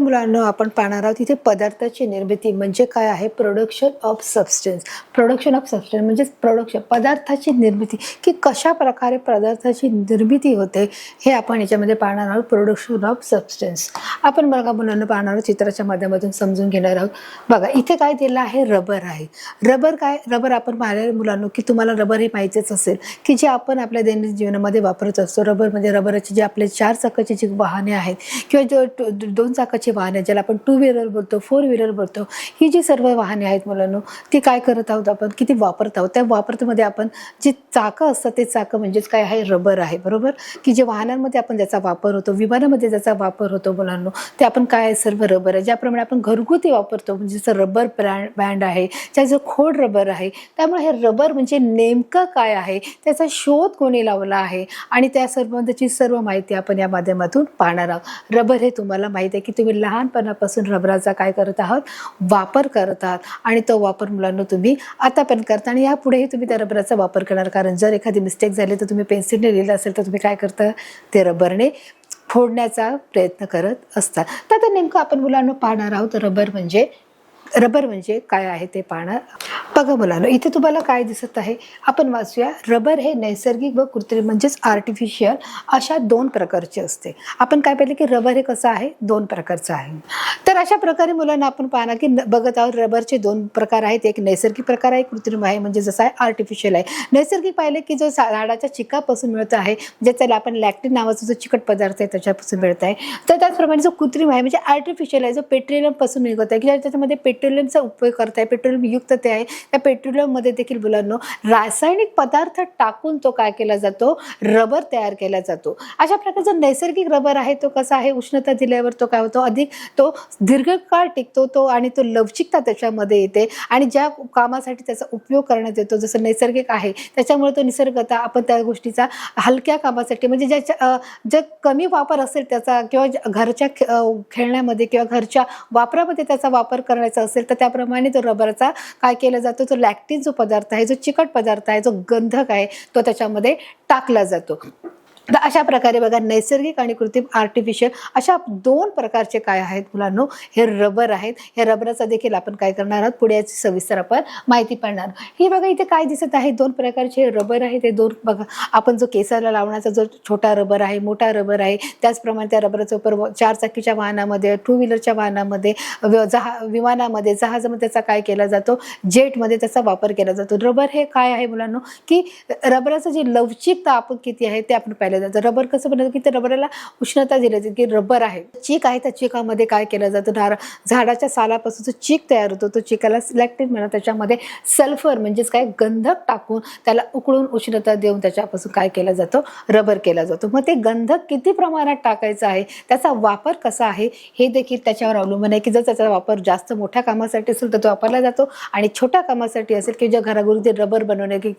मुलांनो आपण पाहणार आहोत इथे पदार्थाची निर्मिती म्हणजे काय आहे, production of substance. Production of substance म्हणजे पदार्थाची निर्मिती, की कशा प्रकारे पदार्थाची निर्मिती होते हे आपण याच्यामध्ये पाहणार आहोत. प्रोडक्शन ऑफ सबस्टन्स आपण बघा मुलांना पाहणार आहोत, चित्राच्या माध्यमातून समजून घेणार आहोत. बघा इथे काय दिलं आहे, रबर आहे. रबर काय, रबर आपण पाहिलेलं मुलांनो की तुम्हाला रबर हे माहितीच असेल की जे आपण आपल्या दैनंदिन जीवनामध्ये वापरत असतो. रबर म्हणजे रबराचे जे आपले 4 चाकाची जी वाहने आहेत किंवा जो 2 चाकाची वाहने ज्याला आपण 2 व्हीलर बोलतो, 4 व्हीलर बोलतो, ही जी सर्व वाहने आहेत मुलांनो ती काय करत आहोत आपण, किती वापरत आहोत. त्या वापरतमध्ये आपण जी चाकं असतात ते चाकं म्हणजेच काय आहे, रबर आहे. बरोबर, की जे वाहनांमध्ये आपण ज्याचा वापर होतो, विमानामध्ये ज्याचा वापर होतो मुलांनो, ते आपण काय सर्व रबर आहे. ज्याप्रमाणे आपण घरगुती वापरतो म्हणजे जसं रबर बँड आहे, त्याचं खोड रबर आहे. त्यामुळे हे रबर म्हणजे नेमकं काय आहे, त्याचा शोध कोणी लावला आहे आणि त्या संबंधाची सर्व माहिती आपण या माध्यमातून पाहणार आहोत. रबर हे तुम्हाला माहिती आहे की तुम्ही लहानपणापासून रबराचा काय करत आहात, वापर करत आहात आणि तो वापर मुलांना तुम्ही आता पण करता आणि यापुढेही तुम्ही त्या रबराचा वापर करणार. कारण जर एखादी मिस्टेक झाली तर तुम्ही पेन्सिलने लिहिलं असेल तर तुम्ही काय करता, ते रबरने फोडण्याचा प्रयत्न करत असतात. तर आता नेमकं आपण मुलांना पाहणार आहोत रबर म्हणजे काय आहे ते पाहणार. बघा मुलांनो इथे तुम्हाला काय दिसत आहे, आपण वाचूया. रबर हे नैसर्गिक व कृत्रिम म्हणजेच आर्टिफिशियल अशा 2 प्रकारचे असते. आपण काय पाहिलं की रबर हे कसं आहे, 2 प्रकारचं आहे. तर अशा प्रकारे मुलांना आपण पाहणार की बघत आहोत रबरचे 2 प्रकार आहेत. एक नैसर्गिक प्रकार आहे, कृत्रिम आहे म्हणजे जसं आहे आर्टिफिशियल आहे. नैसर्गिक पाहिले की जो झाडाच्या चिकापासून मिळत आहे, म्हणजे त्याला आपण लॅक्टिन नावाचा जो चिकट पदार्थ आहे त्याच्यापासून मिळत आहे. तर त्याचप्रमाणे जो कृत्रिम आहे म्हणजे आर्टिफिशियल आहे, जो पेट्रोलियम पासून मिळत आहे की त्याच्यामध्ये पेट्रोलियमचा उपयोग करताय, पेट्रोलियम युक्त ते आहे. त्या पेट्रोलियममध्ये देखील मुलांनो रासायनिक पदार्थ टाकून तो काय केला जातो, रबर तयार केला जातो. अशा प्रकारचा नैसर्गिक रबर आहे तो कसा आहे, उष्णता दिल्यावर तो काय होतो, अधिक तो दीर्घकाळ टिकतो तो आणि तो लवचिकता त्याच्यामध्ये येते आणि ज्या कामासाठी त्याचा उपयोग करण्यात येतो जसं नैसर्गिक आहे त्याच्यामुळे तो निसर्गतः आपण त्या गोष्टीचा हलक्या कामासाठी म्हणजे जे कमी वापर असेल त्याचा किंवा घरच्या खेळण्यामध्ये किंवा घरच्या वापरामध्ये त्याचा वापर करायचा असेल तर त्याप्रमाणे तो रबरचा काय केला जातो, तो लॅक्टिन जो पदार्थ आहे, जो चिकट पदार्थ आहे, जो गंधक आहे तो त्याच्यामध्ये टाकला जातो. तर अशा प्रकारे बघा नैसर्गिक आणि कृत्रिम आर्टिफिशियल अशा 2 प्रकारचे काय आहेत मुलांनो, हे रबर आहेत. हे रबराचा देखील आपण काय करणार आहोत, पुढे याची सविस्तर आपण माहिती पाहणार. ही बघा इथे काय दिसत आहे, 2 प्रकारचे रबर आहे. ते 2 बघा, आपण जो केसाला लावण्याचा जो छोटा रबर आहे, मोठा रबर आहे, त्याचप्रमाणे त्या रबराचा वापर 4 चाकीच्या वाहनामध्ये, 2 व्हीलरच्या वाहनामध्ये, विमानामध्ये, जहाजामध्ये त्याचा काय केला जातो, जेटमध्ये त्याचा वापर केला जातो. रबर हे काय आहे मुलांनो, की रबराचं जी लवचिकता आपण किती आहे ते आपण पाहिलं जातं. रबर कसं बनवतं की त्या रबराला उष्णता दिली जाते, की रबर आहे, चीक आहे, त्या चिकामध्ये काय केलं जातं, झाडाच्या सालापासून जो चीक तयार होतो तो चिकाला लॅक्टिन म्हणतात. त्याच्यामध्ये सल्फर म्हणजेच काय, गंधक टाकून त्याला उकळून उष्णता देऊन त्याच्यापासून काय केला जातो, रबर केला जातो. मग ते गंधक किती प्रमाणात टाकायचं आहे, त्याचा वापर कसा आहे हे देखील त्याच्यावर अवलंबून आहे. की जर त्याचा वापर जास्त मोठ्या कामासाठी असेल तर तो वापरला जातो आणि छोट्या कामासाठी असेल की ज्या घराघरी रबर बनवणे की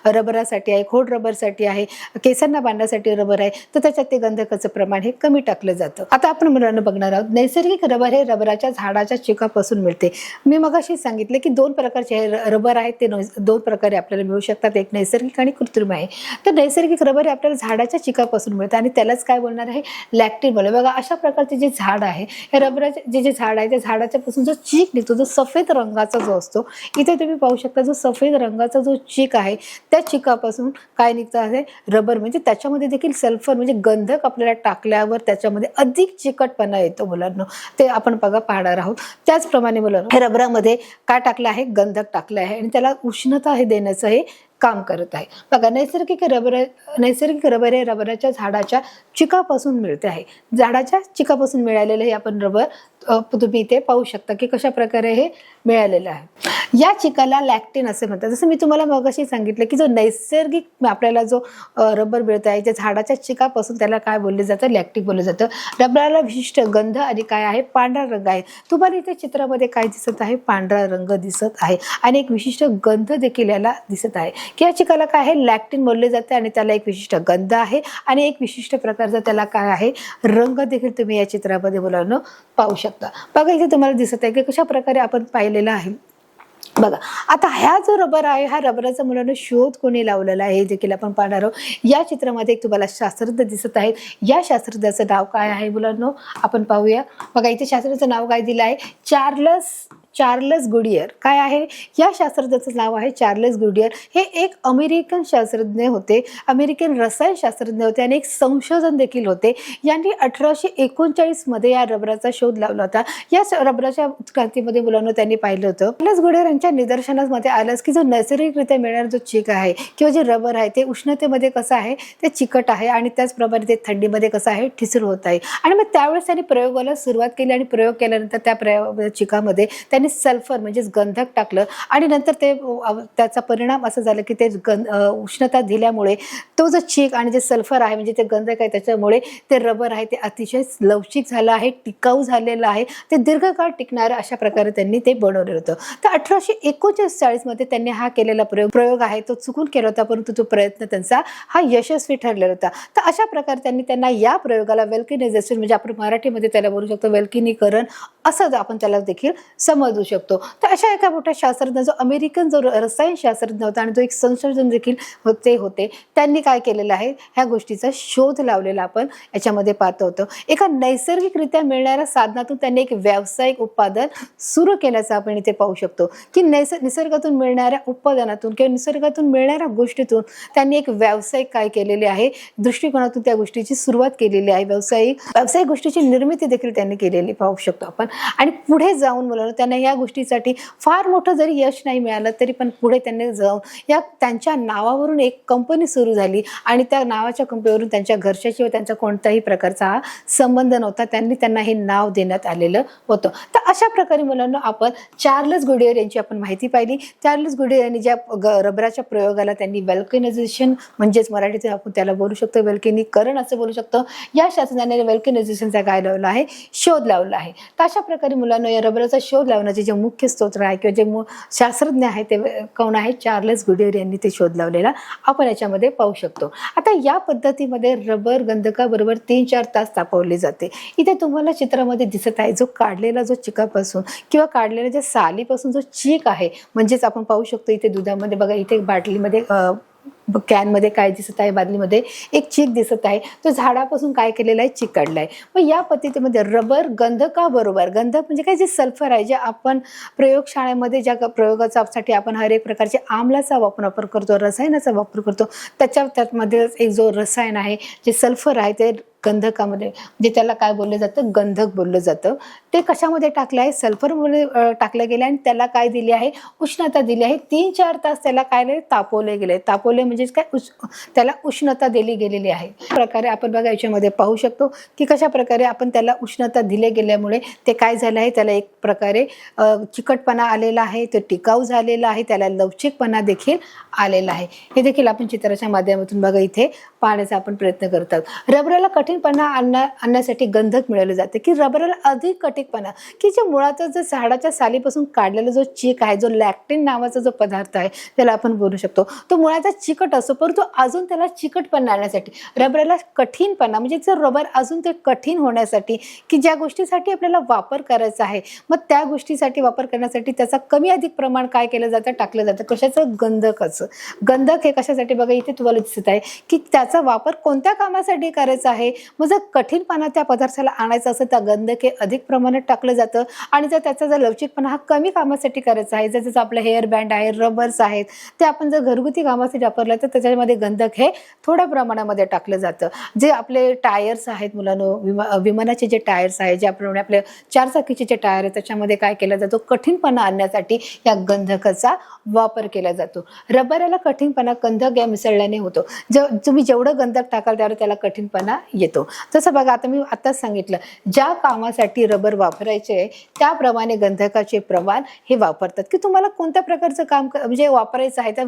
रबरासाठी आहे, खोड रबरसाठी आहे, केसांना बांधण्यासाठी रबर आहे, तर त्याच्यात ते गंधकाचं प्रमाण हे कमी टाकलं जातं. आता आपण मुलांना बघणार आहोत नैसर्गिक रबर हे रबराच्या झाडाच्या चिकापासून मिळते. मी मगाशी सांगितले की 2 प्रकारचे रबर आहेत, ते 2 प्रकारे आपल्याला मिळू शकतात, एक नैसर्गिक आणि कृत्रिम आहे. तर नैसर्गिक रबर हे आपल्याला झाडाच्या चिकापासून मिळतं आणि त्यालाच काय बोलणार आहे, लॅक्टिन बोलणार. बघा अशा प्रकारचे जे झाड आहे, हे रबराचे जे झाड आहे त्या झाडाच्या पासून जो चीक निघतो, जो सफेद रंगाचा जो असतो, इथे तुम्ही पाहू शकता जो सफेद रंगाचा जो चीक आहे त्या चिकापासून काय निघतं आहे, रबर. म्हणजे त्याच्यामध्ये देखील सल्फर म्हणजे गंधक आपल्याला टाकल्यावर त्याच्यामध्ये अधिक चिकटपणा येतो मुलांना, ते आपण पाहणार आहोत. त्याचप्रमाणे मुलांना हे रबरामध्ये काय टाकलं आहे, गंधक टाकलं आहे आणि त्याला उष्णता हे देण्याचं हे काम करत आहे. बघा नैसर्गिक रबर हे रबराच्या झाडाच्या चिकापासून मिळते आहे. झाडाच्या चिकापासून मिळालेलं हे आपण रबर तुम्ही इथे पाहू शकता की कशा प्रकारे हे मिळालेलं आहे. या चिकाला लॅक्टिन असे म्हणतात. जसं मी तुम्हाला मगाशी सांगितलं की जो नैसर्गिक आपल्याला जो रबर मिळत आहे त्या झाडाच्या चिकापासून त्याला काय बोलले जातं, लॅक्टिन बोललं जातं. रबराला विशिष्ट गंध आणि काय आहे, पांढरा रंग आहे. तुम्हाला इथे चित्रामध्ये काय दिसत आहे, पांढरा रंग दिसत आहे आणि एक विशिष्ट गंध देखील याला दिसत आहे. की या चिकाला काय आहे, लॅक्टिन बोलले जाते आणि त्याला एक विशिष्ट गंध आहे आणि एक विशिष्ट प्रकारचा त्याला काय आहे, रंग देखील तुम्ही या चित्रामध्ये मुलांना पाहू शकता. बघा इथे तुम्हाला दिसत आहे की कशा प्रकारे आपण पाहिलेलं आहे बघा, आता ह्या जो रबर आहे, ह्या रबराचा मुलांना शोध कोणी लावलेला आहे हे देखील आपण पाहणार आहोत. या चित्रामध्ये एक तुम्हाला शास्त्रज्ञ दिसत आहेत. या शास्त्रज्ञाचं नाव काय आहे मुलांनो, आपण पाहूया. बघा, इथे शास्त्रज्ञाचं नाव काय दिलं आहे, चार्लस चार्लस गुडियर. काय आहे या शास्त्रज्ञाचं नाव आहे, चार्लस गुडियर. हे एक अमेरिकन शास्त्रज्ञ होते, अमेरिकन रसायनशास्त्रज्ञ होते आणि एक संशोधन देखील होते. यांनी 1839 मध्ये या रबराचा शोध लावला होता. या रबराच्या क्रांतीमध्ये मुलांना त्यांनी पाहिलं होतं. चार्लस गुडियर यांच्या निदर्शनामध्ये आलंच की जो नैसर्गिकरित्या मिळणारा जो चिक आहे किंवा जे रबर आहे ते उष्णतेमध्ये कसं आहे, ते चिकट आहे आणि त्याचप्रमाणे ते थंडीमध्ये कसं आहे, ठिसूळ होत आहे. आणि मग त्यावेळेस त्यांनी प्रयोगाला सुरुवात केली आणि प्रयोग केल्यानंतर त्या चिकामध्ये त्यांनी सल्फर म्हणजेच गंधक टाकलं आणि नंतर ते त्याचा परिणाम असा झाला की ते उष्णता दिल्यामुळे तो जो चीक आणि जे सल्फर आहे म्हणजे ते गंधक आहे त्याच्यामुळे ते रबर आहे ते अतिशय लवचिक झालं आहे, टिकाऊ झालेलं आहे, ते दीर्घकाळ टिकणारं अशा प्रकारे त्यांनी ते बनवलेलं होतं. तर 1839 मध्ये त्यांनी हा केलेला प्रयोग आहे तो चुकून केला होता, परंतु तो प्रयत्न त्यांचा हा यशस्वी ठरलेला होता. तर अशा प्रकारे त्यांना या प्रयोगाला वेल्कनायझेशन म्हणजे आपण मराठीमध्ये त्याला बोलू शकतो वेल्किनीकरण असं आपण त्याला देखील समजू शकतो. तर अशा एका मोठ्या शास्त्रज्ञ जो अमेरिकन जो रसायनशास्त्रज्ञ होता आणि जो एक संशोधन देखील होते त्यांनी काय केलेलं आहे, ह्या गोष्टीचा शोध लावलेला आपण याच्यामध्ये पाहतो होतो. एका नैसर्गिकरित्या मिळणाऱ्या साधनातून त्यांनी एक व्यावसायिक उत्पादन सुरू केल्याचं आपण इथे पाहू शकतो की निसर्गातून मिळणाऱ्या उत्पादनातून किंवा निसर्गातून मिळणाऱ्या गोष्टीतून त्यांनी एक व्यावसायिक काय केलेले आहे, दृष्टिकोनातून त्या गोष्टीची सुरुवात केलेली आहे. व्यावसायिक गोष्टीची निर्मिती देखील त्यांनी केलेली पाहू शकतो आपण. आणि पुढे जाऊन मुलांना त्यांना या गोष्टीसाठी फार मोठं जरी यश नाही मिळालं तरी पण पुढे त्यांनी जाऊन या त्यांच्या नावावरून एक कंपनी सुरू झाली आणि त्या नावाच्या कंपनीवरून त्यांच्या घरच्याशी व त्यांचा कोणत्याही प्रकारचा हा संबंध नव्हता, त्यांना हे नाव देण्यात आलेलं होतं. तर अशा प्रकारे मुलांना आपण चार्लस गुडियर यांची आपण माहिती पाहिली. चार्लस गुडियर यांनी ज्या रबराच्या प्रयोगाला त्यांनी वेल्कनायझेशन म्हणजेच मराठीत आपण त्याला बोलू शकतो वेल्कनीकरण असं बोलू शकतो, या शास्त्रज्ञाने वेल्कनायझेशनचा काय लावला आहे, शोध लावला आहे. तर अशा प्रकारे मुलांना या रबराचा शोध लावण्याचे जे मुख्य स्तोत्र आहे किंवा जे शास्त्रज्ञ आहे ते कोण आहे, चार्लस गुडियर यांनी ते शोध लावलेला आपण याच्यामध्ये पाहू शकतो. आता या पद्धतीमध्ये रबर गंधकाबरोबर 3-4 तास तापवले जाते. इथे तुम्हाला चित्रामध्ये दिसत आहे जो काढलेला जो चिकापासून किंवा काढलेल्या ज्या सालीपासून जो चीक आहे म्हणजेच आपण पाहू शकतो इथे दुधामध्ये बघा, इथे बाटलीमध्ये कॅनमध्ये काय दिसत आहे, बादलीमध्ये एक चीक दिसत आहे, तो झाडापासून काय केलेला आहे, चीक काढला आहे. मग या पद्धतीमध्ये रबर गंधकाबरोबर, गंधक म्हणजे काय, जे सल्फर आहे जे आपण प्रयोगशाळेमध्ये ज्या प्रयोगासाठी आपण हर एक प्रकारचे आम्लाचा वापर करतो, रसायनाचा वापर करतो, त्यामध्ये एक जो रसायन आहे जे सल्फर आहे ते गंधकामध्ये म्हणजे त्याला काय बोललं जातं, गंधक बोललं जातं. ते कशामध्ये टाकलं आहे, सल्फरमध्ये टाकलं गेलं आणि त्याला काय दिली आहे, उष्णता दिली आहे. 3-4 तास त्याला काय तापवले गेले. तापवले म्हणजेच काय, त्याला उष्णता दिली गेलेली आहे. प्रकारे आपण बघा याच्यामध्ये पाहू शकतो की कशा प्रकारे आपण त्याला उष्णता दिले गेल्यामुळे ते काय झालं आहे, त्याला एक प्रकारे चिकटपणा आलेला आहे, तो टिकाऊ झालेला आहे, त्याला लवचिकपणा देखील आलेला आहे. हे देखील आपण चित्राच्या माध्यमातून बघा इथे पाहण्याचा आपण प्रयत्न करतात. रबराला कठीणपणा आणण्यासाठी गंधक मिळवले जाते की रबराला अधिक कठीणपणा की जे मुळातच जो झाडाच्या सालीपासून काढलेला जो चीक आहे, जो लॅक्टिन नावाचा जो पदार्थ आहे त्याला आपण बोलू शकतो, तो मुळातच चिकट असतो, परंतु अजून त्याला चिकटपणा आणण्यासाठी रबराला कठीणपणा म्हणजे जर रबर अजून ते कठीण होण्यासाठी की ज्या गोष्टीसाठी आपल्याला वापर करायचा आहे मग त्या गोष्टीसाठी वापर करण्यासाठी त्याचा कमी अधिक प्रमाण काय केलं जातं, टाकलं जातं. कशाचं, गंधकाचं. गंधक हे कशासाठी बघा इथे तुम्हाला दिसत आहे की त्याचा वापर कोणत्या कामासाठी करायचा आहे. मग जर कठीणपणा त्या पदार्थाला आणायचा असेल तर गंधक हे अधिक प्रमाणात टाकलं जातं आणि जर त्याचा जर लवचिकपणा हा कमी कामासाठी करायचा आहे, जसं आपलं हेअर बँड आहे, रबर्स आहेत, ते आपण जर घरगुती कामासाठी वापरलं तर त्याच्यामध्ये गंधक हे थोड्या प्रमाणामध्ये टाकलं जातं. जे आपले टायर्स आहेत मुलांनो, विमानाचे जे टायर्स आहेत, जे आपले 4 चाकीचे जे टायर आहेत त्याच्यामध्ये काय केला जातो, कठीणपणा आणण्यासाठी या गंधकाचा वापर केला जातो. रबराला कठीणपणा गंधक या मिसळल्याने होतो. तुम्ही जेवढं गंधक टाकाल त्यावर त्याला कठीणपणा येतो. तसं बघा आता मी आताच सांगितलं, ज्या कामासाठी रबर वापरायचे त्याप्रमाणे गंधकाचे प्रमाण हे वापरतात की तुम्हाला कोणत्या प्रकारचं काम म्हणजे वापरायचं आहे, त्या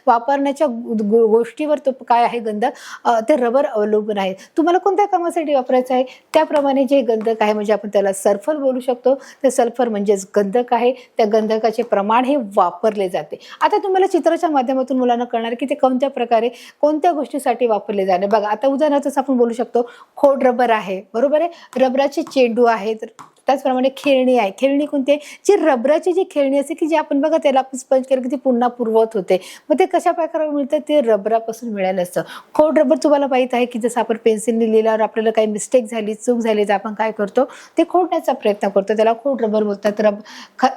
वापरण्याच्या गोष्टीवर तो काय आहे, गंधक ते रबर अवलंबून आहे. तुम्हाला कोणत्या कामासाठी वापरायचं आहे त्याप्रमाणे जे गंधक आहे म्हणजे आपण त्याला सल्फर बोलू शकतो. ते सल्फर म्हणजेच गंधक आहे, त्या गंधकाचे प्रमाण हे वापरले जाते. आता तुम्हाला चित्राच्या माध्यमातून मुलांना कळणार की ते कोणत्या प्रकारे कोणत्या गोष्टीसाठी वापरले जाणे. बघा आता उदाहरणार्थ आपण बोलू शकतो खोड रबर आहे, बरोबर आहे, रबराचे चेंडू आहेत, त्याचप्रमाणे खेळणी आहे. खेळणी कोणती आहे? जी रबराची जी खेळणी असते की जी आपण बघा त्याला आपण स्पंज केलं की ती पुन्हा पूर्ववत होते. मग ते कशा प्रकारे मिळतं? ते रबरापासून मिळालं असतं. खोड रबर तुम्हाला माहित आहे की जसं आपण पेन्सिलने लिहिल्यावर आपल्याला काही मिस्टेक झाली, चूक झाली तर आपण काय करतो? ते खोडण्याचा प्रयत्न करतो. त्याला खोड रबर बोलतात.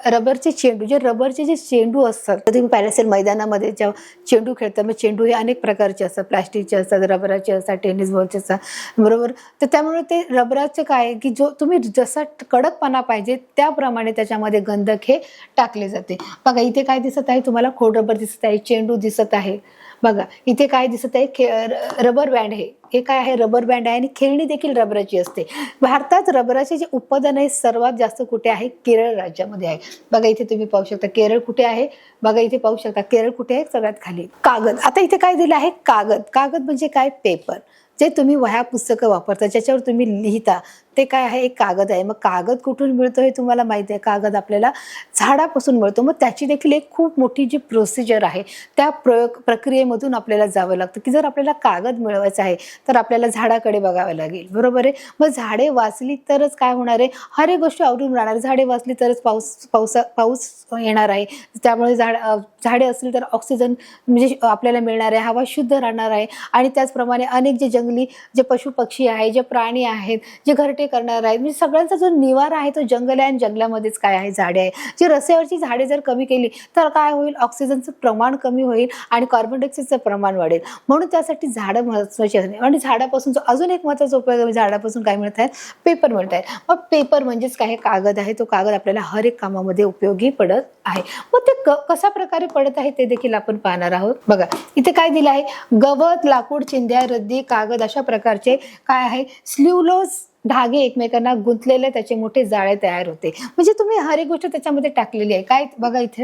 रबरचे चेंडू, जे रबरचे जे चेंडू असतात, तुम्ही पाहिलं असेल मैदानामध्ये जेव्हा चेंडू खेळतात, मग चेंडू हे अनेक प्रकारचे असतात. प्लास्टिकचे असतात, रबराचे असतात, टेनिस बॉलचे असतात, बरोबर. तर त्यामुळे ते रबराचे काय आहे की जो तुम्ही जसा कडकपणा पाहिजे त्याप्रमाणे त्याच्यामध्ये गंधक हे टाकले जाते. बघा इथे काय दिसत आहे तुम्हाला? खोड रबर दिसत आहे, चेंडू दिसत आहे. बघा इथे काय दिसत आहे? Rubber band. हे काय आहे? रबर बँड आहे. आणि खेळणी देखील रबराची असते. भारतात रबराचे जे उत्पादन आहे सर्वात जास्त कुठे आहे? केरळ राज्यामध्ये आहे. बघा इथे तुम्ही पाहू शकता केरळ कुठे आहे. बघा इथे पाहू शकता केरळ कुठे आहे? सगळ्यात खाली. कागद. आता इथे काय दिलं आहे? कागद. कागद म्हणजे काय? पेपर. जे तुम्ही वह्या पुस्तकं वापरता, ज्याच्यावर तुम्ही लिहिता, ते काय आहे? एक कागद आहे. मग कागद कुठून मिळतो हे तुम्हाला माहिती आहे. कागद आपल्याला झाडापासून मिळतो. मग त्याची देखील एक खूप मोठी जी प्रोसिजर आहे त्या प्रक्रियेमधून आपल्याला जावं लागतं की जर आपल्याला कागद मिळवायचा आहे तर आपल्याला झाडाकडे बघावं लागेल, बरोबर आहे. मग झाडे वाचली तरच काय होणार आहे? हर एक गोष्ट आवरून राहणार. झाडे वाचली तरच पाऊस येणार आहे. त्यामुळे झाडे असतील तर ऑक्सिजन म्हणजे आपल्याला मिळणार आहे, हवा शुद्ध राहणार आहे. आणि त्याचप्रमाणे अनेक जे जंगली जे पशु पक्षी आहे, जे प्राणी आहेत, जे घरटे करणार आहेत, म्हणजे सगळ्यांचा जो निवारा आहे तो जंगल आहे. आणि जंगलामध्येच काय आहे? झाडे आहे. जी रस्त्यावरची झाडे जर कमी केली तर काय होईल? ऑक्सिजनचं प्रमाण कमी होईल आणि कार्बन डायऑक्साईडचं प्रमाण वाढेल. म्हणून त्यासाठी झाडं महत्त्वाची असते. आणि झाडापासून अजून एक महत्त्वाचा उपयोग आहे, झाडापासून काय मिळत आहे? पेपर मिळत आहे. मग पेपर म्हणजेच काय? कागद आहे. तो कागद आपल्याला हर एक कामामध्ये उपयोगी पडत आहे. मग ते कशा प्रकारे पडत आहे ते देखील आपण पाहणार आहोत. बघा इथे काय दिलं आहे? गवत, लाकूड, चिंध्या, रद्दी, कागद अशा प्रकारचे काय आहे? स्ल्युलोज धागे एकमेकांना गुंतलेले त्याचे मोठे जाळे तयार होते. म्हणजे तुम्ही हर एक गोष्ट त्याच्यामध्ये टाकलेली आहे. काय बघा इथे,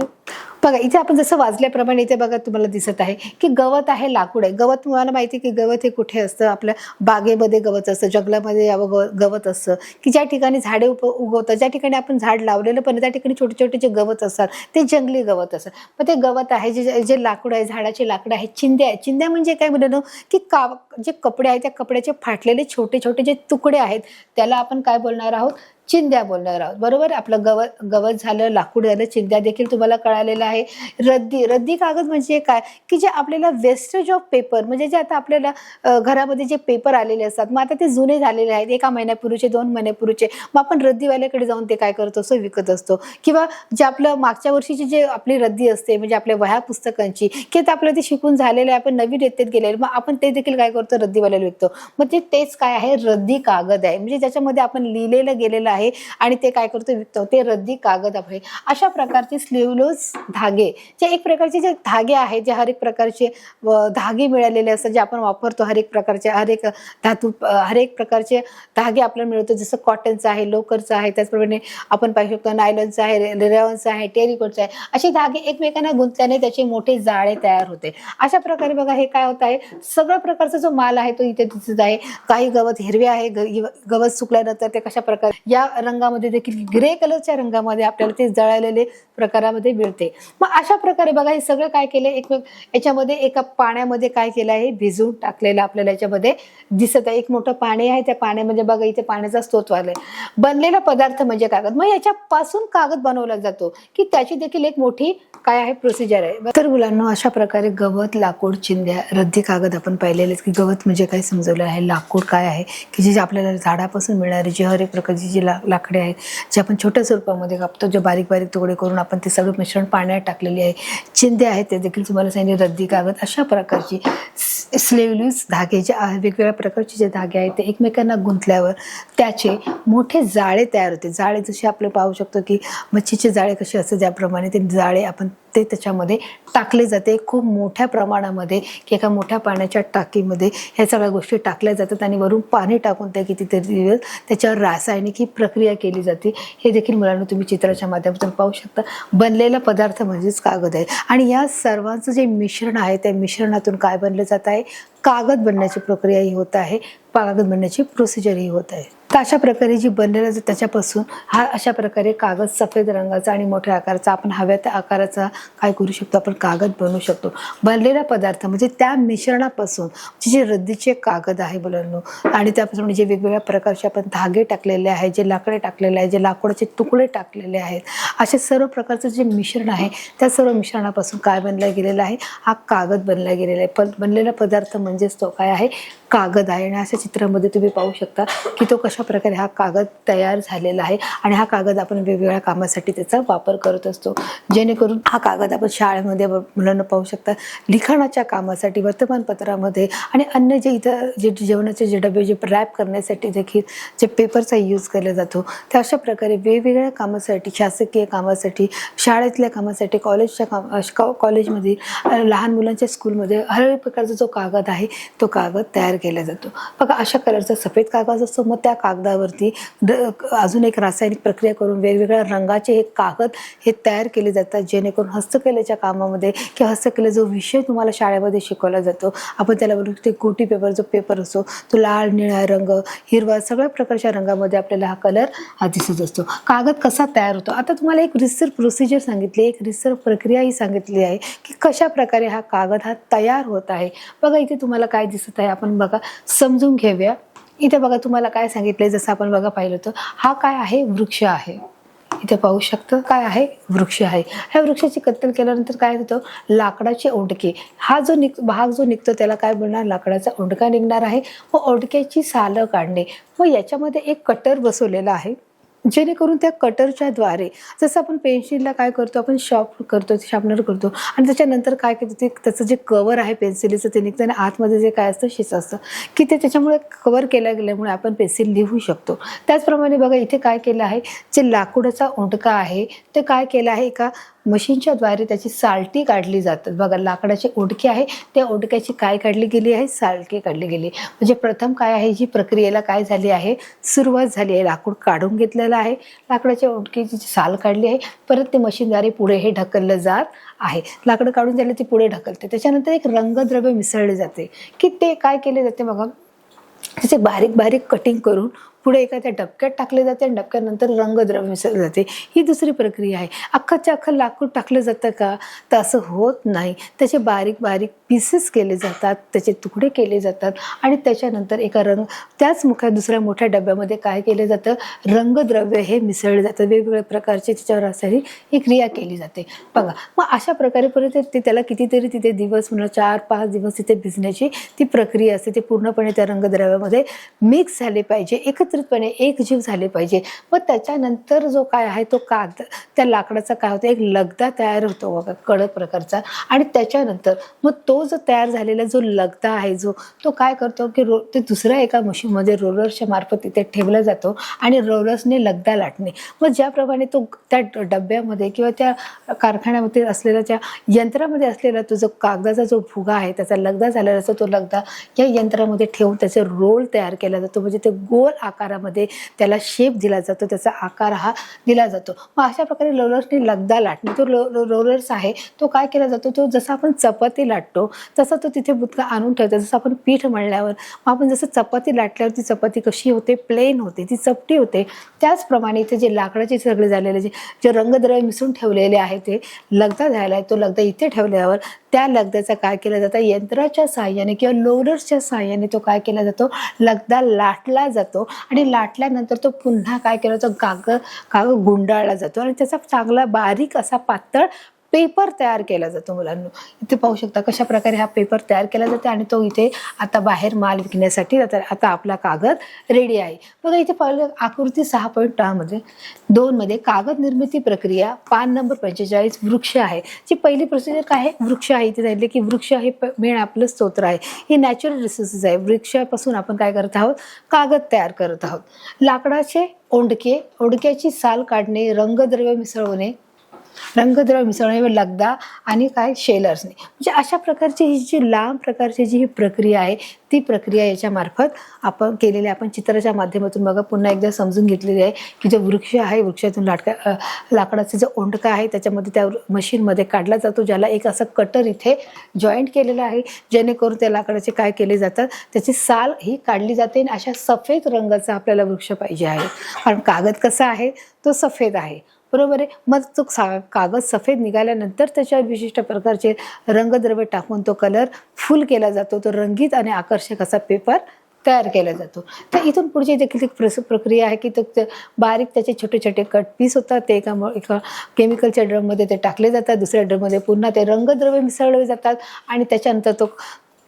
बघा इथे आपण जसं वाजल्याप्रमाणे इथे बघा तुम्हाला दिसत आहे की गवत आहे, लाकूड आहे. गवत तुम्हाला माहिती आहे की गवत हे कुठे असतं? आपल्या बागेमध्ये गवत असतं, जंगलामध्ये गवत असतं की ज्या ठिकाणी झाडे उगवतात, ज्या ठिकाणी आपण झाड लावलेलं पण त्या ठिकाणी छोटे छोटे जे गवत असतात ते जंगली गवत असतात. मग ते गवत आहे, जे लाकूड आहे, झाडाचे लाकूड आहे. चिंध्या आहे. चिंध्या म्हणजे काय म्हणतो की जे कपडे आहेत त्या कपड्याचे फाटलेले छोटे छोटे जे तुकडे आहेत त्याला आपण काय बोलणार आहोत? चिंध्या बोलणार आहोत, बरोबर. आपलं गवत झालं, लाकूड झालं, चिंध्या देखील तुम्हाला कळालेलं आहे. रद्दी कागद म्हणजे काय? की जे आपल्याला वेस्टेज ऑफ पेपर, म्हणजे जे आता आपल्याला घरामध्ये जे पेपर आलेले असतात, मग आता ते जुने झालेले आहेत, 1 महिन्यापूर्वीचे, 2 महिन्यापूर्वीचे, मग आपण रद्दीवाल्याकडे जाऊन ते काय करतो? असं विकत असतो. किंवा जे आपलं मागच्या वर्षीची जे आपली रद्दी असते म्हणजे आपल्या वह्या पुस्तकांची, की ते आपलं ते शिकून झालेलं आहे, आपण नवीन इयत्तेत गेलेलं, मग आपण ते देखील काय करतो? रद्दीवाल्याला विकतो. मग तेच काय आहे? रद्दी कागद आहे. म्हणजे ज्याच्यामध्ये आपण लिहिलेलं गेलेलं आहे आणि ते काय करतो? विकतो. ते रद्दी कागद आहे. अशा प्रकारचे स्ल्युलोज धागे, जे एक प्रकारचे जे धागे आहेत, जे हर एक प्रकारचे धागे मिळालेले असतात, जे आपण वापरतो, हर एक प्रकारचे, हर एक धातू, हर एक प्रकारचे धागे आपल्याला मिळतो. जसं कॉटनचं आहे, लोकरचं आहे, त्याचप्रमाणे आपण पाहू शकतो नायलॉनचं आहे, रेयॉनचं आहे, टेरिकॉटचं आहे. असे धागे एकमेकांना गुंतल्याने त्याचे मोठे जाळे तयार होते. अशा प्रकारे बघा हे काय होत आहे? सगळ्या प्रकारचा जो माल आहे तो इथे दिसत आहे. काही गवत हिरवे आहे, गवत सुकल्यानंतर ते कशा प्रकारे या रंगामध्ये देखील ग्रे कलरच्या रंगामध्ये आपल्याला ते जळालेले प्रकारामध्ये मिळते. मग अशा प्रकारे बघा हे सगळं काय केलंय? याच्यामध्ये एका पाण्यामध्ये काय केलं आहे? भिजवून टाकलेलं आपल्याला याच्यामध्ये दिसत आहे. एक मोठं पाणी आहे, त्या पाण्यामध्ये बघा इथे पाण्याचा स्रोत वाढलाय. बनलेला पदार्थ म्हणजे कागद. मग याच्यापासून कागद बनवला जातो की त्याची देखील एक मोठी काय आहे? प्रोसिजर आहे. तर मुलांना अशा प्रकारे गवत, लाकूड, चिंध्या, रद्दी कागद आपण पाहिलेलेच की गवत म्हणजे काय समजवलं आहे, लाकूड काय आहे की जे आपल्याला झाडापासून मिळणारे जे हर एक प्रकारची जी लाकडे आहेत, जे आपण छोट्या स्वरूपामध्ये कापतो, जे बारीक बारीक तुकडे करून आपण ते सगळं मिश्रण पाण्यात टाकलेले आहे. चिंध्या आहेत ते देखील तुम्हाला सांगितले, रद्दी कागद. अशा प्रकारची स्ल्युलोज धागे, जे वेगवेगळ्या प्रकारचे जे धागे आहेत ते एकमेकांना गुंतल्यावर त्याचे मोठे जाळे तयार होते. जाळे जसे आपण पाहू शकतो की मच्छीचे जाळे कसे असतात, ज्याप्रमाणे ते जाळे आपण ते त्याच्यामध्ये टाकले जाते खूप मोठ्या प्रमाणामध्ये, की एका मोठ्या पाण्याच्या टाकीमध्ये ह्या सगळ्या गोष्टी टाकल्या जातात आणि वरून पाणी टाकून त्या कितीतरी दिवस त्याच्यावर रासायनिक ही प्रक्रिया केली जाते. हे देखील मुलांना तुम्ही चित्राच्या माध्यमातून पाहू शकता. बनलेला पदार्थ म्हणजेच कागद आहे. आणि या सर्वांचं जे मिश्रण आहे त्या मिश्रणातून काय बनलं जात आहे? कागद बनण्याची प्रक्रिया ही होत आहे, कागद बनण्याची प्रोसिजर ही होत आहे. तर अशा प्रकारे जी बनलेला जो त्याच्यापासून हा अशा प्रकारे कागद सफेद रंगाचा आणि मोठ्या आकाराचा आपण हव्या त्या आकाराचा काय करू शकतो, आपण कागद बनवू शकतो. बनलेला पदार्थ म्हणजे त्या मिश्रणापासून जे रद्दीचे कागद आहे मुलांनो, आणि त्यापासून जे वेगवेगळ्या प्रकारचे आपण धागे टाकलेले आहेत, जे लाकडे टाकलेले आहेत, जे लाकडाचे तुकडे टाकलेले आहेत, असे सर्व प्रकारचं जे मिश्रण आहे त्या सर्व मिश्रणापासून काय बनला गेलेला आहे, हा कागद बनला गेलेला आहे. पण बनलेला पदार्थ म्हणजेच तो काय आहे, कागद आहे. आणि अशा चित्रामध्ये तुम्ही पाहू शकता की तो कशा प्रकारे हा कागद तयार झालेला आहे. आणि हा कागद आपण वेगवेगळ्या कामासाठी त्याचा वापर करत असतो. जेणेकरून हा कागद आपण शाळेमध्ये मुलांना पाहू शकता लिखाणाच्या कामासाठी, वर्तमानपत्रामध्ये आणि अन्य जे इतर जे जेवणाचे जे डबे जे रॅप करण्यासाठी देखील जे पेपरचा यूज केला जातो, त्या अशा प्रकारे वेगवेगळ्या कामासाठी, शासकीय कामासाठी, शाळेतल्या कामासाठी, कॉलेजमध्ये लहान मुलांच्या स्कूलमध्ये हर प्रकारचा जो कागद आहे तो कागद तयार केला जातो. बघा अशा कलरचा सफेद कागद असतो. मग त्या कागदावरती अजून एक रासायनिक प्रक्रिया करून वेगवेगळ्या रंगाचे हे कागद हे तयार केले जातात, जेणेकरून हस्तकलेच्या कामामध्ये किंवा हस्तकला जो विषय तुम्हाला शाळेमध्ये शिकवला जातो, आपण त्याला बोलू ते गोटी पेपर, जो पेपर असतो तो लाल, निळा रंग, हिरवा, सगळ्या प्रकारच्या रंगामध्ये आपल्याला हा कलर हा दिसत असतो. कागद कसा तयार होतो, आता तुम्हाला एक रिसर प्रोसिजर सांगितली, एक रिसर प्रक्रियाही सांगितली आहे की कशा प्रकारे हा कागद हा तयार होत आहे. बघा इथे तुम्हाला काय दिसत आहे, आपण बघा समजून घेऊया. इथे बघा तुम्हाला काय सांगितलंय, जसं आपण बघा पाहिलं होतं, हा काय आहे, वृक्ष आहे. इथे पाहू शकतो काय आहे, वृक्ष आहे. ह्या वृक्षाची कत्तल केल्यानंतर काय होतं, लाकडाचे ओंडके, हा जो भाग जो निघतो त्याला काय बनणार, लाकडाचा ओंडका निघणार आहे. व ओंडक्याची सालं काढणे, व याच्यामध्ये एक कटर बसवलेला आहे, जेणेकरून त्या कटरच्या द्वारे जसं आपण पेन्सिलला काय करतो, आपण शार्पनर करतो आणि त्याच्यानंतर काय करतो, ते त्याचं जे कवर आहे पेन्सिलीचं ते निघतं आणि आतमध्ये जे काय असतं शिस असतं की ते त्याच्यामुळे कवर केलं गेल्यामुळे आपण पेन्सिल लिहू शकतो. त्याचप्रमाणे बघा इथे काय केलं आहे, जे लाकूडाचा ओंडका आहे ते काय केलं आहे, एका मशीनच्या द्वारे त्याची साल्टी काढली जातात. बघा लाकडाचे ओंडके आहे, त्या ओंडक्याची काय काढली गेली आहे, साल्टी काढली गेली. म्हणजे प्रथम काय आहे, जी प्रक्रियेला काय झाली आहे, सुरुवात झाली आहे. लाकूड काढून घेतलेलं आहे, लाकडाच्या ओंडक्याची साल काढली आहे, परत ते मशीनद्वारे पुढे हे ढकललं जात आहे. लाकडं काढून झाले ते पुढे ढकलते, त्याच्यानंतर एक रंगद्रव्य मिसळले जाते की ते काय केले जाते, बघा त्याचे बारीक बारीक कटिंग करून पुढे एका त्या डबक्यात टाकले जाते आणि डबक्यानंतर रंगद्रव्य मिसळले जाते. ही दुसरी प्रक्रिया आहे. अख्खच्या अख्खं लाकूड टाकलं जातं का, तर असं होत नाही. त्याचे बारीक बारीक पीसेस केले जातात, त्याचे तुकडे केले जातात आणि त्याच्यानंतर एका त्याच दुसऱ्या मोठ्या डब्यामध्ये काय केलं जातं, रंगद्रव्य हे मिसळले जातं. वेगवेगळ्या प्रकारचे त्याच्यावर असणारी ही क्रिया केली जाते. बघा मग अशा प्रकारे परत ते त्याला कितीतरी तिथे दिवस म्हणा 4-5 दिवस तिथे भिजण्याची ती प्रक्रिया असते. ते पूर्णपणे त्या रंगद्रव्यामध्ये मिक्स झाले पाहिजे, एकत्रितपणे एकजीव झाले पाहिजे. मग त्याच्यानंतर जो काय आहे तो कागद, त्या लाकडाचा काय होतो, एक लगदा तयार होतो बघा कडक प्रकारचा. आणि त्याच्यानंतर मग तो जो तयार झालेला जो लगदा आहे तो काय करतो की ते दुसऱ्या एका मशीनमध्ये रोलर्सच्या मार्फत तिथे ठेवला जातो आणि रोलर्सने लगदा लाटणे. मग ज्याप्रमाणे तो त्या डब्यामध्ये किंवा त्या कारखान्यामध्ये असलेला त्या यंत्रामध्ये असलेला तो जो कागदाचा जो भुगा आहे, त्याचा लगदा झालेला असतो, तो लगदा या यंत्रामध्ये ठेवून त्याचे रोल तयार केला जातो. म्हणजे ते गोल आकारामध्ये त्याला शेप दिला जातो, त्याचा आकार हा दिला जातो. मग अशा प्रकारे रोलर्सने लगदा लाटणे, तो रोलर्स आहे तो काय केला जातो, तो जसा आपण चपाती लाटतो तसा तो तिथे बुटका आणून ठेवतो. जसं आपण पीठ मळल्यावर आपण जसं चपाती लाटल्यावर ती चपाती कशी होते, प्लेन होते, ती चपटी होते. त्याचप्रमाणे इथे जे लाकडाचे सगळे झालेले जे रंगद्रव्य मिसळून ठेवलेले आहे ते लगदा झाला आहे, तो लगदा इथे ठेवल्यावर त्या लगद्याचा काय केला जातं, यंत्राच्या साहाय्याने किंवा लोलर्सच्या साहाय्याने तो काय केला जातो, लगदा लाटला जातो. आणि लाटल्यानंतर तो पुन्हा काय केला जातो, कागद गुंडाळला जातो आणि त्याचा चांगला बारीक असा पातळ पेपर तयार केला जातो. मुलांनो इथे पाहू शकता कशा प्रकारे हा पेपर तयार केला जातो आणि तो इथे आता बाहेर माल विकण्यासाठी आता आपला कागद रेडी आहे. बघा इथे पाहिलं आकृती 6.2 मध्ये कागद निर्मिती प्रक्रिया पान नंबर 45 वृक्ष आहे. जी पहिली प्रोसिजर काय आहे, वृक्ष आहे. इथे सांगितले की वृक्ष हे मेन आपलं स्तोत्र आहे, हे नॅचरल रिसोर्सेस आहे. वृक्षापासून आपण काय करत आहोत, कागद तयार करत आहोत. लाकडाचे ओंडके, ओंडक्याची साल काढणे, रंगद्रव्य मिसळवणे, रंगद्रव्य मिसळणे लगदा आणि काय शेलर्सने, म्हणजे अशा प्रकारची ही जी लांब प्रकारची जी ही प्रक्रिया आहे ती प्रक्रिया याच्यामार्फत आपण केलेली, आपण चित्राच्या माध्यमातून बघा पुन्हा एकदा समजून घेतलेली आहे की जो वृक्ष आहे, वृक्षातून लाकडाचा जो ओंडका आहे त्याच्यामध्ये त्या मशीनमध्ये काढला जातो, ज्याला एक असं कटर इथे जॉईंट केलेलं आहे, जेणेकरून त्या लाकडाचे काय केले जातात, त्याची साल ही काढली जाते आणि अशा सफेद रंगाचा आपल्याला वृक्ष पाहिजे आहे. कारण कागद कसा आहे, तो सफेद आहे, बरोबर आहे. मग तो कागद सफेद निघाल्यानंतर त्याच्यावर विशिष्ट प्रकारचे रंगद्रव्य टाकून तो कलर फुल केला जातो, तो रंगीत आणि आकर्षक असा पेपर तयार केला जातो. तर इथून पुढची देखील एक प्रक्रिया आहे की तो बारीक त्याचे छोटे छोटे कट पीस होतात, ते एका केमिकलच्या ड्रममध्ये ते टाकले जातात, दुसऱ्या ड्रममध्ये पुन्हा ते रंगद्रव्य मिसळले जातात आणि त्याच्यानंतर तो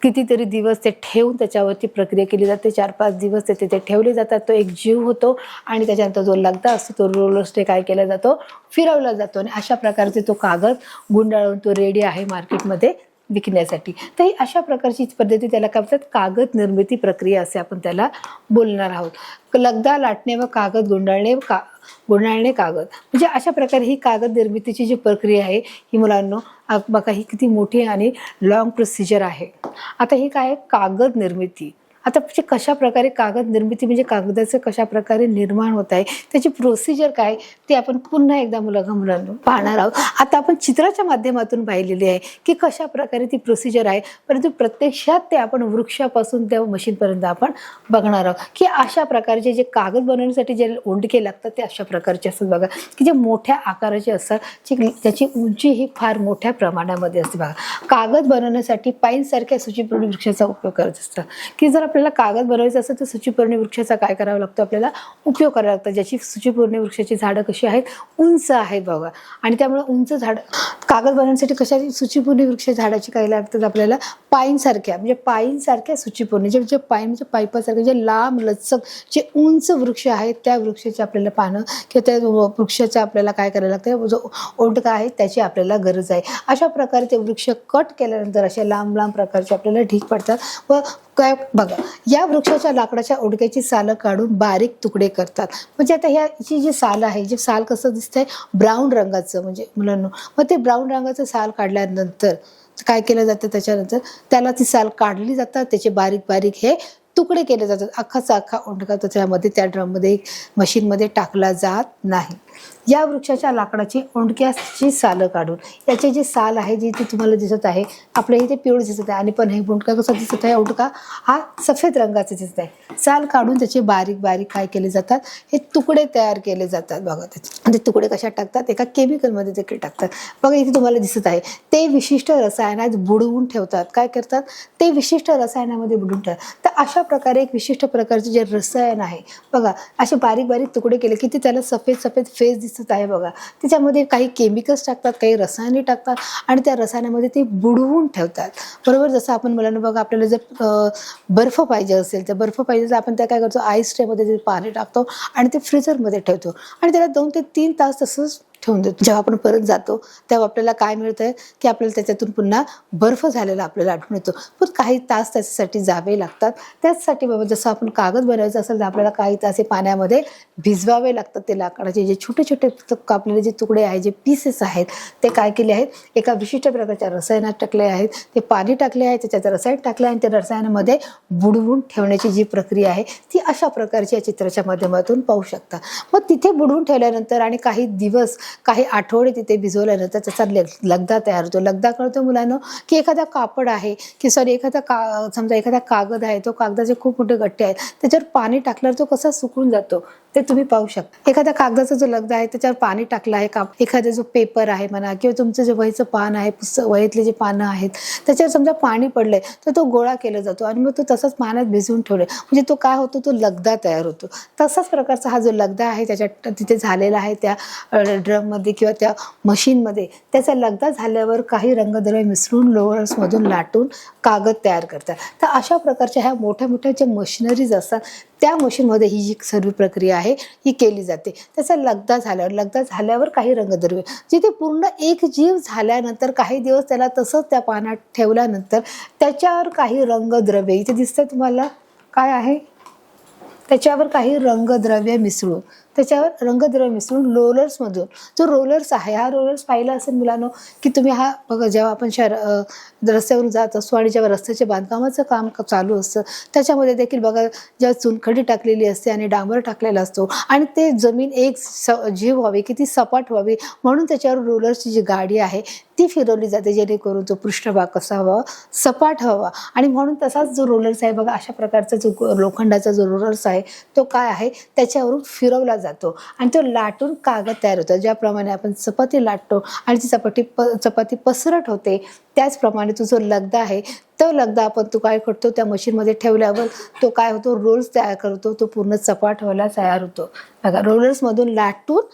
कितीतरी दिवस ते ठेवून त्याच्यावरती प्रक्रिया केली जाते. 4-5 दिवस ते तिथे ठेवले जातात, तो एक जीव होतो आणि त्याच्यानंतर जो लगदा असतो तो रोलर्सने काय केला जातो, फिरवला जातो आणि अशा प्रकारचे तो कागद गुंडाळून तो रेडी आहे मार्केटमध्ये विकण्यासाठी. तर ही अशा प्रकारची पद्धती त्याला काय म्हणतात, कागद निर्मिती प्रक्रिया असे आपण त्याला बोलणार आहोत. लगदा लाटणे व कागद गुंडाळणे कागद, म्हणजे अशा प्रकारे ही कागद निर्मितीची जी प्रक्रिया आहे ही मुलांनो बघा ही किती मोठी आणि लॉंग प्रोसिजर आहे. आता ही काय, कागद निर्मिती. आता म्हणजे कशा प्रकारे कागद निर्मिती म्हणजे कागदाचं कशा प्रकारे निर्माण होत आहे, त्याची प्रोसिजर काय ते आपण पुन्हा एकदा मुलांना पाहणार आहोत. आता आपण चित्राच्या माध्यमातून पाहिलेली आहे की कशा प्रकारे ती प्रोसिजर आहे, परंतु प्रत्यक्षात ते आपण वृक्षापासून त्या मशीनपर्यंत आपण बघणार आहोत की अशा प्रकारचे जे कागद बनवण्यासाठी जे ओंडके लागतात ते अशा प्रकारचे असतात बघा, की जे मोठ्या आकाराचे असतात, त्याची उंची ही फार मोठ्या प्रमाणामध्ये असते बघा. कागद बनवण्यासाठी पाईनसारख्या सूचीपर्णी वृक्षाचा उपयोग करत असतात, की जर आपल्याला कागद बनवायचं असेल तर सूचीपर्णी वृक्षाचा काय करावा लागतो, आपल्याला उपयोग करावा लागतो, ज्याची सूचीपर्णी वृक्षाची झाडं कशी आहेत, उंच आहेत बघा. आणि त्यामुळे उंच झाड कागद बनवण्यासाठी कशा सूचीपर्णी वृक्ष झाडाची काय लागतात आपल्याला, पाईनसारख्या, म्हणजे पाईनसारख्या सूचीपर्णी, जे पाईन म्हणजे पाईपासारखे जे लांब लचक जे उंच वृक्ष आहेत त्या वृक्षाचे आपल्याला पानं किंवा त्या वृक्षाचा आपल्याला काय करायला लागतं, जो ओंडका आहे त्याची आपल्याला गरज आहे. अशा प्रकारे ते वृक्ष कट केल्यानंतर असे लांब लांब प्रकारचे आपल्याला ढीग पडतात व काय बघा, या वृक्षाच्या लाकडाच्या ओंडक्याची सालं काढून बारीक तुकडे करतात. म्हणजे आता ह्याची जी साल आहे, जे साल कसं दिसतंय, ब्राऊन रंगाचं, म्हणजे मुलांना मग ते ब्राऊन रंगाचं साल काढल्यानंतर काय केलं जातं, त्याच्यानंतर त्याला ती साल काढली जातात, त्याचे बारीक बारीक हे तुकडे केले जातात. अख्खाचा अख्खा ओंडका त्याच्यामध्ये त्या ड्रममध्ये मशीनमध्ये टाकला जात नाही. या वृक्षाच्या लाकडाची ओंडक्याची सालं काढून, याचे जे साल आहे जी ती तुम्हाला दिसत आहे, आपल्या इथे पिवळं दिसत आहे आणि पण हे ओंडका कसा दिसत आहे, ओंडका हा सफेद रंगाचा दिसत आहे. साल काढून त्याचे बारीक बारीक काय केले जातात, हे तुकडे तयार केले जातात बघा. त्याचे ते तुकडे कशात टाकतात, एका केमिकलमध्ये देखील टाकतात बघा. इथे तुम्हाला दिसत आहे ते विशिष्ट रसायनात बुडवून ठेवतात. काय करतात, ते विशिष्ट रसायनामध्ये बुडवून ठेवतात. तर अशा प्रकारे एक विशिष्ट प्रकारचे जे रसायन आहे बघा, असे बारीक बारीक तुकडे केले की ते त्याला सफेद सफेद फेस दिसत आहे बघा. त्याच्यामध्ये काही केमिकल्स टाकतात, काही रसायने टाकतात आणि त्या रसायनामध्ये ते बुडवून ठेवतात, बरोबर. जसं आपण मुलांना बघा, आपल्याला जर बर्फ पाहिजे असेल तर बर्फ पाहिजे तर आपण त्या काय करतो, आईस ट्रेमध्ये ते पाणी टाकतो आणि ते फ्रीजरमध्ये ठेवतो आणि त्याला 2 ते 3 तास तसंच ठेवून देतो. जेव्हा आपण परत जातो तेव्हा आपल्याला काय मिळतंय की आपल्याला त्याच्यातून पुन्हा बर्फ झालेला आपल्याला आढळून येतो. पण काही तास त्याच्यासाठी जावे लागतात. त्याचसाठी बाबा जसं आपण कागद बनवायचं असेल तर आपल्याला काही तास पाण्यामध्ये भिजवावे लागतात. ते लाकडाचे जे छोटे छोटे कापलेले जे तुकडे आहेत, जे पीसेस आहेत, ते काय केले आहेत, एका विशिष्ट प्रकारच्या रसायनात टाकले आहेत. ते पाणी टाकले आहे, त्याच्यात रसायन टाकले आणि त्या रसायनामध्ये बुडवून ठेवण्याची जी प्रक्रिया आहे ती अशा प्रकारची या चित्राच्या माध्यमातून पाहू शकता. मग तिथे बुडवून ठेवल्यानंतर आणि काही दिवस, काही आठवडे तिथे भिजवल्यानंतर त्याचा लगदा तयार होतो. लगदा कळतो मुलांना की एखादा कापड आहे की समजा एखादा कागद आहे, तो कागदाचे खूप मोठे गट्टे आहेत, त्याच्यावर पाणी टाकल्यावर तो कसा सुकून जातो ते तुम्ही पाहू शकता. एखाद्या कागदाचा जो लगदा आहे त्याच्यावर पाणी टाकलं आहे, एखादा जो पेपर आहे म्हणा किंवा तुमचं जे वहीचं पान आहे, वहीतले जे पानं आहेत त्याच्यावर समजा पाणी पडलंय तर तो गोळा केला जातो आणि मग तो तसाच पाण्यात भिजवून ठेवलाय, म्हणजे तो काय होतो, तो लगदा तयार होतो. तसाच प्रकारचा हा जो लगदा आहे त्याच्यात तिथे झालेला आहे त्या ड्रममध्ये किंवा त्या मशीनमध्ये, त्याचा लगदा झाल्यावर काही रंगद्रव्य मिसळून रोलर्समधून लाटून कागद तयार करतात. तर अशा प्रकारच्या ह्या मोठ्या मोठ्या ज्या मशिनरीज असतात त्या मशीनमध्ये ही जी सर्व प्रक्रिया आहे ही केली जाते. त्याचा लगदा झाल्यावर काही रंगद्रव्य जिथे पूर्ण एक जीव झाल्यानंतर काही दिवस त्याला तसंच त्या पाण्यात ठेवल्यानंतर त्याच्यावर काही रंगद्रव्य इथे दिसतंय तुम्हाला, काय आहे, त्याच्यावर काही रंगद्रव्य मिसळून रोलर्समधून, जो रोलर्स आहे, हा रोलर्स पाहिला असेल मुलांनो की तुम्ही, हा बघा जेव्हा आपण रस्त्यावरून जात असतो आणि जेव्हा रस्त्याचे बांधकामाचं काम चालू असतं त्याच्यामध्ये देखील बघा, जेव्हा चुनखडी टाकलेली असते आणि डांबर टाकलेला असतो आणि ते जमीन एक जीव व्हावी की ती सपाट व्हावी म्हणून त्याच्यावर रोलर्सची जी गाडी आहे ती फिरवली जाते, जेणेकरून तो पृष्ठभाग कसा व्हावा, सपाट व्हावा. आणि म्हणून तसाच जो रोलर्स आहे बघा, अशा प्रकारचा जो लोखंडाचा जो रोलर्स आहे तो काय आहे, त्याच्यावरून फिरवला जातो आणि तो लाटून कागद तयार होतो. ज्याप्रमाणे आपण चपाती लाटतो आणि ती चपाती पसरट होते, त्याचप्रमाणे तो जो लगदा आहे तो लगदा आपण तो काय करतो, त्या मशीनमध्ये ठेवल्यावर तो काय होतो, रोल्स तयार करतो, तो पूर्ण सपाट व्हायला तयार होतो. बघा, रोलर्समधून लाटून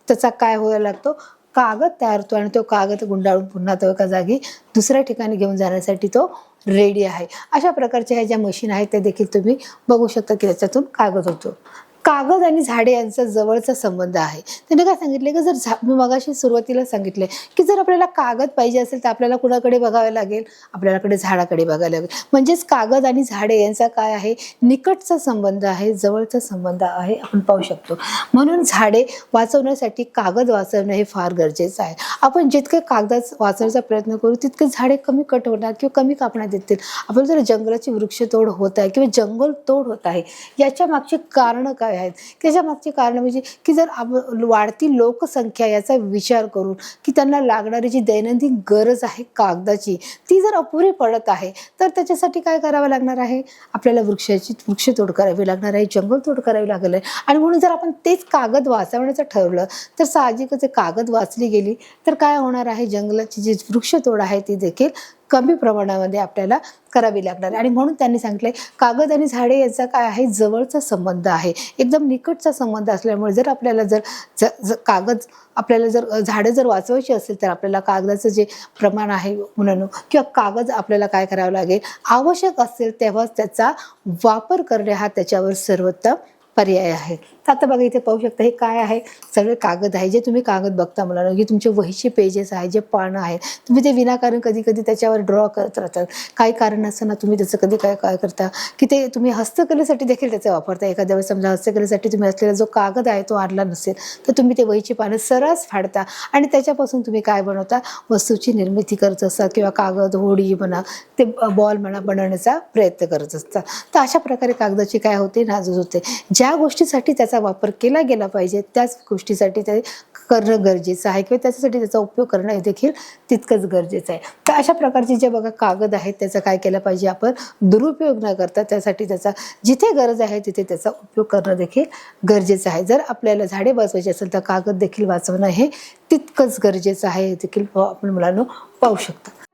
त्याचा काय व्हायला लागतो, कागद तयार होतो आणि तो कागद गुंडाळून पुन्हा तो एका जागी दुसऱ्या ठिकाणी घेऊन जाण्यासाठी तो रेडी आहे. अशा प्रकारच्या ह्या ज्या मशीन आहेत त्या देखील तुम्ही बघू शकता की त्याच्यातून कागद होतो. कागद आणि झाडे यांचा जवळचा संबंध आहे. त्याने काय सांगितले की जर मी मगाशी सुरुवातीला सांगितले की जर आपल्याला कागद पाहिजे असेल तर आपल्याला कुणाकडे बघावे लागेल, आपल्याकडे झाडाकडे बघायला लागेल. म्हणजेच कागद आणि झाडे यांचा काय आहे, निकटचा संबंध आहे, जवळचा संबंध आहे, आपण पाहू शकतो. म्हणून झाडे वाचवण्यासाठी कागद वाचवणं हे फार गरजेचं आहे. आपण जितके कागद वाचवण्याचा प्रयत्न करू तितके झाडे कमी कट होणार किंवा कमी कापण्यात येतील. आपण जर जंगलाची वृक्षतोड होत आहे किंवा जंगल तोड होत आहे, याच्या मागची कारणं काय आहेत, त्याच्या मागची कारण म्हणजे की जर वाढती लोकसंख्या याचा विचार करून की त्यांना लागणारी जी दैनंदिन गरज आहे कागदाची, ती जर अपुरी पडत आहे तर त्याच्यासाठी काय करावं लागणार आहे, आपल्याला वृक्षतोड करावी लागणार आहे, जंगलतोड करावी लागेल आहे. आणि म्हणून जर आपण तेच कागद वाचवण्याचं ठरवलं तर साहजिकच कागद वाचली गेली तर काय होणार आहे, जंगलाची जी वृक्षतोड आहे ती देखील कमी प्रमाणामध्ये आपल्याला करावी लागणार. आणि म्हणून त्यांनी सांगितले कागद आणि झाडे यांचा काय आहे, जवळचा संबंध आहे, एकदम निकटचा संबंध असल्यामुळे जर आपल्याला झाडं जर वाचवायची असेल तर आपल्याला कागदाचं जे प्रमाण आहे मुलांनो किंवा कागद आपल्याला काय करावं लागेल, आवश्यक असेल तेव्हाच त्याचा वापर करणे हा त्याच्यावर सर्वोत्तम पर्याय आहे. तर आता बघा इथे पाहू शकता हे काय आहे, सगळे कागद आहे. जे तुम्ही कागद बघता मुलांनो, की तुमचे वहीचे पेजेस आहे, जे पानं आहेत, तुम्ही ते विनाकारण कधी कधी त्याच्यावर ड्रॉ करत राहतात. काही कारण नसताना तुम्ही त्याचं कधी काय करता की ते तुम्ही हस्तकलेसाठी देखील त्याचा वापरता. एखाद्या वेळेस समजा हस्तकलेसाठी तुम्ही असलेला जो कागद आहे तो आणला नसेल तर तुम्ही ते वहीची पानं सरस फाडता आणि त्याच्यापासून तुम्ही काय बनवता, वस्तूची निर्मिती करत असता किंवा कागद, होडी म्हणा, ते बॉल म्हणा बनवण्याचा प्रयत्न करत असता. तर अशा प्रकारे कागदाची काय होते, नाजूक होते. ज्या गोष्टीसाठी त्याचा वापर केला गेला पाहिजे त्याच गोष्टीसाठी ते करणं गरजेचं आहे किंवा त्याच्यासाठी त्याचा उपयोग करणं हे देखील तितकंच गरजेचं आहे. तर अशा प्रकारचे जे बघा कागद आहेत त्याचा काय केलं पाहिजे, आपण दुरुपयोग न करता त्यासाठी त्याचा जिथे गरज आहे तिथे त्याचा उपयोग करणं देखील गरजेचं आहे. जर आपल्याला झाडे वाचवायची असेल तर कागद देखील वाचवणं हे तितकंच गरजेचं आहे, हे देखील आपण मुलांना पाहू शकतो.